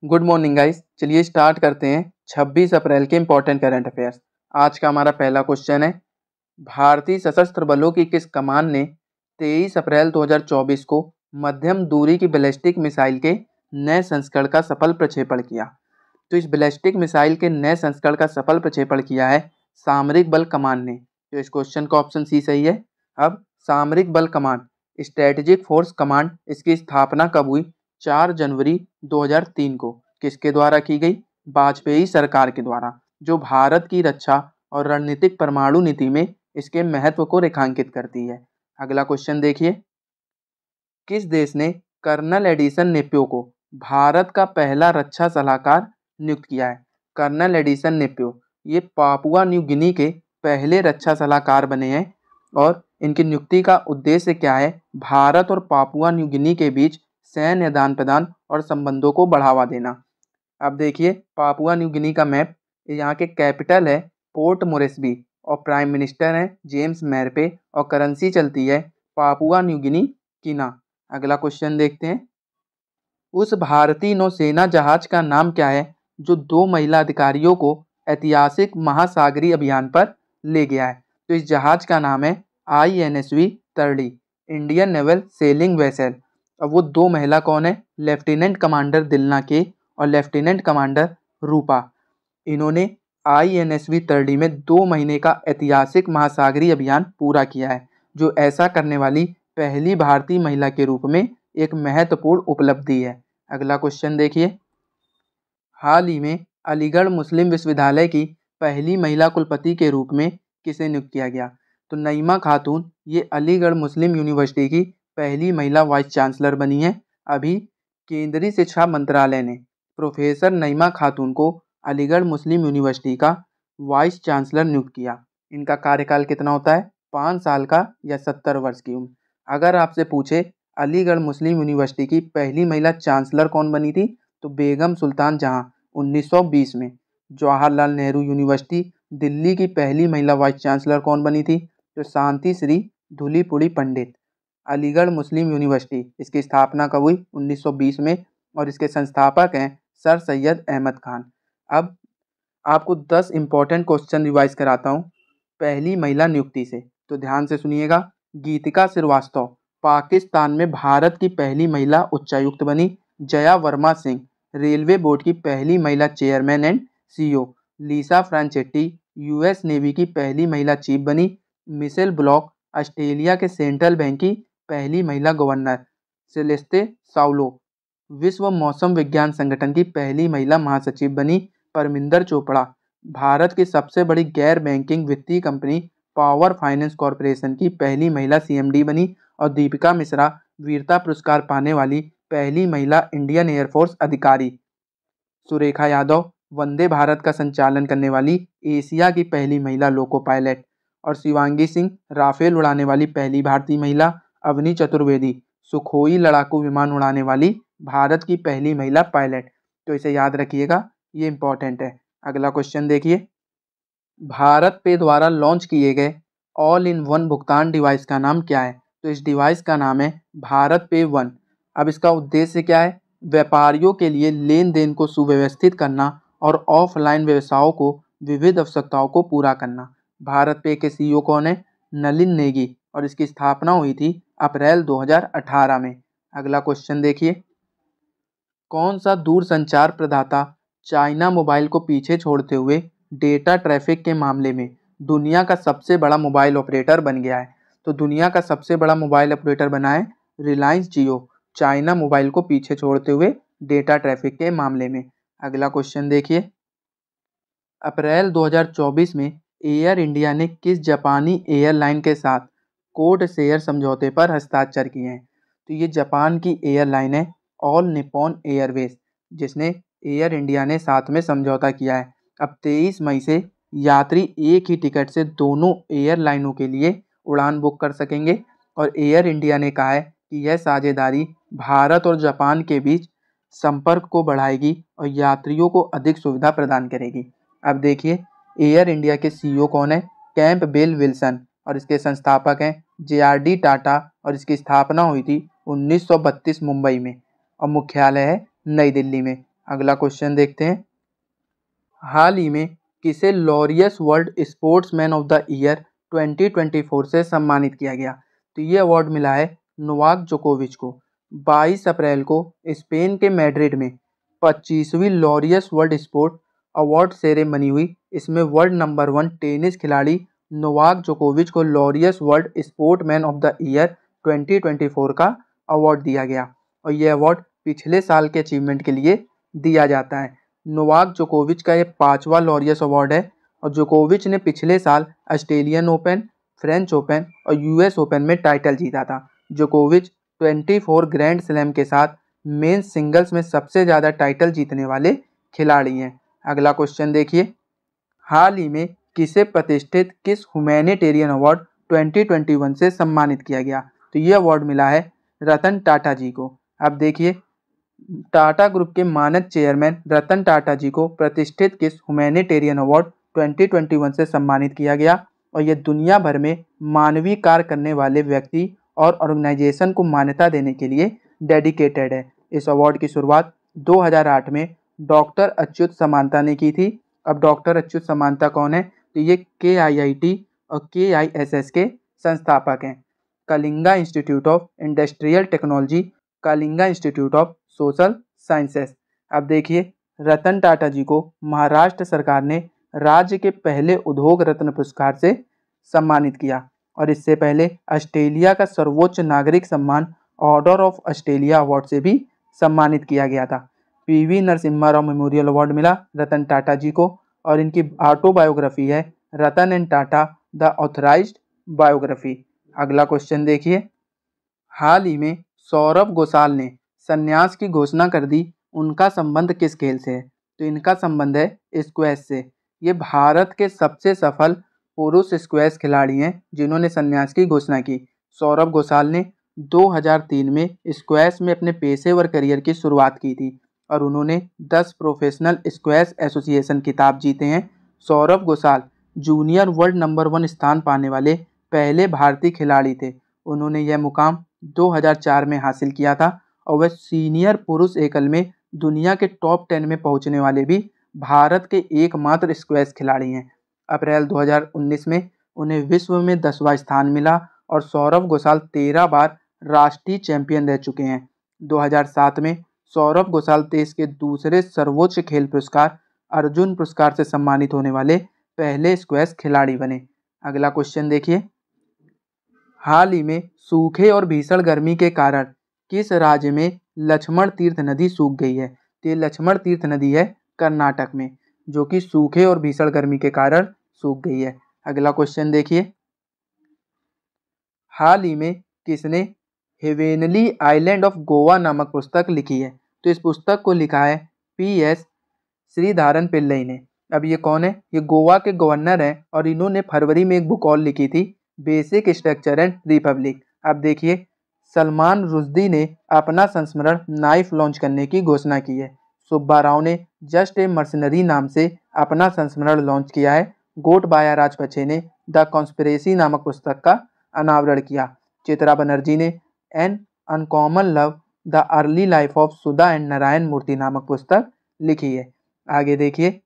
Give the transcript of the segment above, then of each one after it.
Good morning guys. चलिए start करते हैं 26 अप्रैल के इंपॉर्टेंट करंट अफेयर्स। आज का हमारा पहला क्वेश्चन है, भारतीय सशस्त्र बलों की किस कमान ने 23 अप्रैल 2024 को मध्यम दूरी की बैलिस्टिक मिसाइल के नए संस्करण का सफल प्रक्षेपण किया? तो इस बैलिस्टिक मिसाइल के नए संस्करण का सफल प्रक्षेपण किया है सामरिक बल कमान ने। तो इस क्वेश्चन का ऑप्शन सी सही है। अब सामरिक बल कमान, स्ट्रेटेजिक फोर्स कमांड, इसकी स्थापना कब हुई? 4 जनवरी 2003 को। किसके द्वारा की गई? वाजपेयी सरकार के द्वारा, जो भारत की रक्षा और रणनीतिक परमाणु नीति में इसके महत्व को रेखांकित करती है। अगला क्वेश्चन देखिए, किस देश ने कर्नल एडिसन नेपियो को भारत का पहला रक्षा सलाहकार नियुक्त किया है? कर्नल एडिसन नेपियो ये पापुआ न्यू गिनी के पहले रक्षा सलाहकार बने हैं और इनकी नियुक्ति का उद्देश्य क्या है? भारत और पापुआ न्यू गिनी के बीच सैन्य आदान प्रदान और संबंधों को बढ़ावा देना। अब देखिए पापुआ न्यू गिनी का मैप, यहाँ के कैपिटल है पोर्ट मोरेस्बी और प्राइम मिनिस्टर हैं जेम्स मैरपे और करेंसी चलती है पापुआ न्यू गिनी कीना। अगला क्वेश्चन देखते हैं, उस भारतीय नौसेना जहाज का नाम क्या है जो 2 महिला अधिकारियों को ऐतिहासिक महासागरीय अभियान पर ले गया है? तो इस जहाज का नाम है INSV तरडी, इंडियन नेवल सेलिंग वेसल। अब वो 2 महिला कौन है? लेफ्टिनेंट कमांडर दिलना के और लेफ्टिनेंट कमांडर रूपा। इन्होंने INSV तरडी में 2 महीने का ऐतिहासिक महासागरीय अभियान पूरा किया है, जो ऐसा करने वाली पहली भारतीय महिला के रूप में एक महत्वपूर्ण उपलब्धि है। अगला क्वेश्चन देखिए, हाल ही में अलीगढ़ मुस्लिम विश्वविद्यालय की पहली महिला कुलपति के रूप में किसे नियुक्त किया गया? तो नईमा खातून ये अलीगढ़ मुस्लिम यूनिवर्सिटी की पहली महिला वाइस चांसलर बनी है। अभी केंद्रीय शिक्षा मंत्रालय ने प्रोफेसर नईमा खातून को अलीगढ़ मुस्लिम यूनिवर्सिटी का वाइस चांसलर नियुक्त किया। इनका कार्यकाल कितना होता है? 5 साल का या 70 वर्ष की उम्र। अगर आपसे पूछे अलीगढ़ मुस्लिम यूनिवर्सिटी की पहली महिला चांसलर कौन बनी थी, तो बेगम सुल्तान जहां 1920 में। जवाहरलाल नेहरू यूनिवर्सिटी दिल्ली की पहली महिला वाइस चांसलर कौन बनी थी? तो शांति श्री धुलीपुड़ी पंडित। अलीगढ़ मुस्लिम यूनिवर्सिटी, इसकी स्थापना कब हुई? 1920 में और इसके संस्थापक हैं सर सैयद अहमद खान। अब आपको 10 इंपॉर्टेंट क्वेश्चन रिवाइज कराता हूँ पहली महिला नियुक्ति से, तो ध्यान से सुनिएगा। गीतिका श्रीवास्तव पाकिस्तान में भारत की पहली महिला उच्चायुक्त बनी। जया वर्मा सिंह रेलवे बोर्ड की पहली महिला chairman and CEO। लीसा फ्रांचेट्टी US navy की पहली महिला चीफ बनी। मिशेल ब्लॉक ऑस्ट्रेलिया के सेंट्रल बैंक की पहली महिला गवर्नर। सेलेस्ते साउलो विश्व मौसम विज्ञान संगठन की पहली महिला महासचिव बनी। परमिंदर चोपड़ा भारत की सबसे बड़ी गैर बैंकिंग वित्तीय कंपनी पावर फाइनेंस कॉरपोरेशन की पहली महिला CMD बनी। और दीपिका मिश्रा वीरता पुरस्कार पाने वाली पहली महिला इंडियन एयरफोर्स अधिकारी। सुरेखा यादव वंदे भारत का संचालन करने वाली एशिया की पहली महिला लोको पायलट। और शिवांगी सिंह राफेल उड़ाने वाली पहली भारतीय महिला। अवनी चतुर्वेदी सुखोई लड़ाकू विमान उड़ाने वाली भारत की पहली महिला पायलट। तो इसे याद रखिएगा, ये इंपॉर्टेंट है। अगला क्वेश्चन देखिए, भारत पे द्वारा लॉन्च किए गए ऑल इन वन भुगतान डिवाइस का नाम क्या है? तो इस डिवाइस का नाम है भारत पे वन। अब इसका उद्देश्य क्या है? व्यापारियों के लिए लेन देन को सुव्यवस्थित करना और ऑफलाइन व्यवसायों को विविध आवश्यकताओं को पूरा करना। भारत पे के CEO कौन है? नलिन नेगी और इसकी स्थापना हुई थी अप्रैल 2018 में। अगला क्वेश्चन देखिए, कौन सा दूरसंचार प्रदाता चाइना मोबाइल को पीछे छोड़ते हुए डेटा ट्रैफिक के मामले में दुनिया का सबसे बड़ा मोबाइल ऑपरेटर बन गया है? तो दुनिया का सबसे बड़ा मोबाइल ऑपरेटर बना है रिलायंस जियो, चाइना मोबाइल को पीछे छोड़ते हुए डेटा ट्रैफिक के मामले में। अगला क्वेश्चन देखिए, अप्रैल 2024 में एयर इंडिया ने किस जापानी एयरलाइन के साथ कोड शेयर समझौते पर हस्ताक्षर किए हैं? तो ये जापान की एयरलाइन है ऑल निप्पॉन एयरवेज, जिसने एयर इंडिया ने साथ में समझौता किया है। अब 23 मई से यात्री एक ही टिकट से दोनों एयरलाइनों के लिए उड़ान बुक कर सकेंगे। और एयर इंडिया ने कहा है कि यह साझेदारी भारत और जापान के बीच संपर्क को बढ़ाएगी और यात्रियों को अधिक सुविधा प्रदान करेगी। अब देखिए एयर इंडिया के CEO कौन है? कैंपबेल विल्सन और इसके संस्थापक हैं JRD टाटा और इसकी स्थापना हुई थी 1932 मुंबई में और मुख्यालय है नई दिल्ली में। अगला क्वेश्चन देखते हैं। हाल ही में किसे Laureus world sportsman of the year 2024 से सम्मानित किया गया? तो ये अवार्ड मिला है नोवाक जोकोविच को। 22 अप्रैल को स्पेन के मैड्रिड में 25वीं Laureus world sport award ceremony हुई। इसमें वर्ल्ड नंबर 1 टेनिस खिलाड़ी नोवाक जोकोविच को Laureus world sportsman of the year 2024 का अवार्ड दिया गया और ये अवार्ड पिछले साल के अचीवमेंट के लिए दिया जाता है। नोवाक जोकोविच का ये 5वां लॉरियस अवार्ड है और जोकोविच ने पिछले साल ऑस्ट्रेलियन ओपन, फ्रेंच ओपन और यूएस ओपन में टाइटल जीता था। जोकोविच 24 ग्रैंड स्लैम के साथ मेंस सिंगल्स में सबसे ज़्यादा टाइटल जीतने वाले खिलाड़ी हैं। अगला क्वेश्चन देखिए। हाल ही में किसे प्रतिष्ठित किस ह्यूमैनिटेरियन अवार्ड 2021 से सम्मानित किया गया? तो ये अवार्ड मिला है रतन टाटा जी को। अब देखिए, टाटा ग्रुप के मानद चेयरमैन रतन टाटा जी को प्रतिष्ठित किस ह्यूमैनिटेरियन अवार्ड 2021 से सम्मानित किया गया और ये दुनिया भर में मानवीय कार्य करने वाले व्यक्ति और ऑर्गेनाइजेशन को मान्यता देने के लिए डेडिकेटेड है। इस अवार्ड की शुरुआत 2008 में डॉक्टर अच्युत समांता ने की थी। अब डॉक्टर अच्युत समांता कौन है? तो ये KIIT और KISS के संस्थापक हैं। Kalinga institute of industrial technology, Kalinga institute of social sciences. अब देखिए, रतन टाटा जी को महाराष्ट्र सरकार ने राज्य के पहले उद्योग रत्न पुरस्कार से सम्मानित किया और इससे पहले ऑस्ट्रेलिया का सर्वोच्च नागरिक सम्मान ऑर्डर ऑफ ऑस्ट्रेलिया अवार्ड से भी सम्मानित किया गया था। PV Narasimha Rao memorial award मिला रतन टाटा जी को और इनकी ऑटोबायोग्राफी है Ratan and Tata the authorised biography. अगला क्वेश्चन देखिए। हाल ही में सौरभ घोषाल ने संन्यास की घोषणा कर दी। उनका संबंध किस खेल से है? तो इनका संबंध है स्क्वैश से। ये भारत के सबसे सफल पुरुष स्क्वैश खिलाड़ी हैं जिन्होंने संन्यास की घोषणा की। सौरभ घोषाल ने 2003 में स्क्वैश में अपने पेशेवर करियर की शुरुआत की थी और उन्होंने 10 प्रोफेशनल स्क्वैश एसोसिएशन खिताब जीते हैं। Saurabh Ghoshal junior world number 1 स्थान पाने वाले पहले भारतीय खिलाड़ी थे। उन्होंने यह मुकाम 2004 में हासिल किया था और वह सीनियर पुरुष एकल में दुनिया के टॉप 10 में पहुंचने वाले भी भारत के एकमात्र स्क्वैश खिलाड़ी हैं। अप्रैल 2019 में उन्हें विश्व में 10वां स्थान मिला और सौरभ घोषाल 13 बार राष्ट्रीय चैंपियन रह चुके हैं। 2007 में सौरभ घोषाल देश के दूसरे सर्वोच्च खेल पुरस्कार अर्जुन पुरस्कार से सम्मानित होने वाले पहले स्क्वैश खिलाड़ी बने। अगला क्वेश्चन देखिए। हाल ही में सूखे और भीषण गर्मी के कारण किस राज्य में लक्ष्मण तीर्थ नदी सूख गई है? तो ये लक्ष्मण तीर्थ नदी है कर्नाटक में, जो कि सूखे और भीषण गर्मी के कारण सूख गई है। अगला क्वेश्चन देखिए। हाल ही में किसने हेवेनली आइलैंड ऑफ गोवा नामक पुस्तक लिखी है? तो इस पुस्तक को लिखा है PS श्रीधरन पिल्लई ने। अब ये कौन है? ये गोवा के गवर्नर हैं और इन्होंने फरवरी में एक बुक और लिखी थी, बेसिक स्ट्रक्चर एंड रिपब्लिक। अब देखिए, सलमान रुश्दी ने अपना संस्मरण नाइफ लॉन्च करने की घोषणा की है। सुब्बा राव ने जस्ट ए मर्सनरी नाम से अपना संस्मरण लॉन्च किया है। गोटबाया राजपक्षे ने द कॉन्स्पिरेसी नामक पुस्तक का अनावरण किया। चित्रा बनर्जी ने an uncommon love the early life of Sudha and Narayan Murthy नामक पुस्तक लिखी है। आगे देखिए।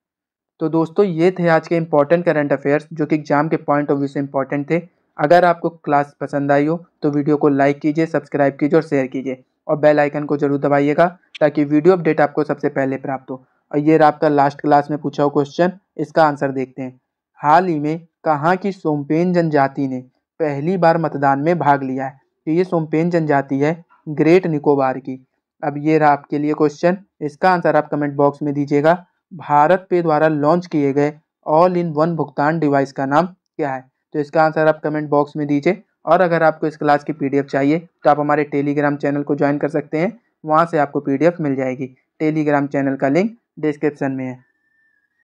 तो दोस्तों, ये थे आज के इंपॉर्टेंट करंट अफेयर्स जो कि एग्जाम के पॉइंट ऑफ व्यू से इंपॉर्टेंट थे। अगर आपको क्लास पसंद आई हो तो वीडियो को लाइक कीजिए, सब्सक्राइब कीजिए और शेयर कीजिए और बेल आइकन को जरूर दबाइएगा ताकि वीडियो अपडेट आपको सबसे पहले प्राप्त हो। और ये रहा आपका लास्ट क्लास में पूछा हुआ क्वेश्चन, इसका आंसर देखते हैं। हाल ही में कहाँ की सोम्पेन जनजाति ने पहली बार मतदान में भाग लिया है? तो ये सोम्पेन जनजाति है ग्रेट निकोबार की। अब ये रहा आपके लिए क्वेश्चन, इसका आंसर आप कमेंट बॉक्स में दीजिएगा। भारत पे द्वारा लॉन्च किए गए ऑल इन वन भुगतान डिवाइस का नाम क्या है? तो इसका आंसर आप कमेंट बॉक्स में दीजिए। और अगर आपको इस क्लास की PDF चाहिए तो आप हमारे टेलीग्राम चैनल को ज्वाइन कर सकते हैं, वहाँ से आपको PDF मिल जाएगी। टेलीग्राम चैनल का लिंक डिस्क्रिप्शन में है।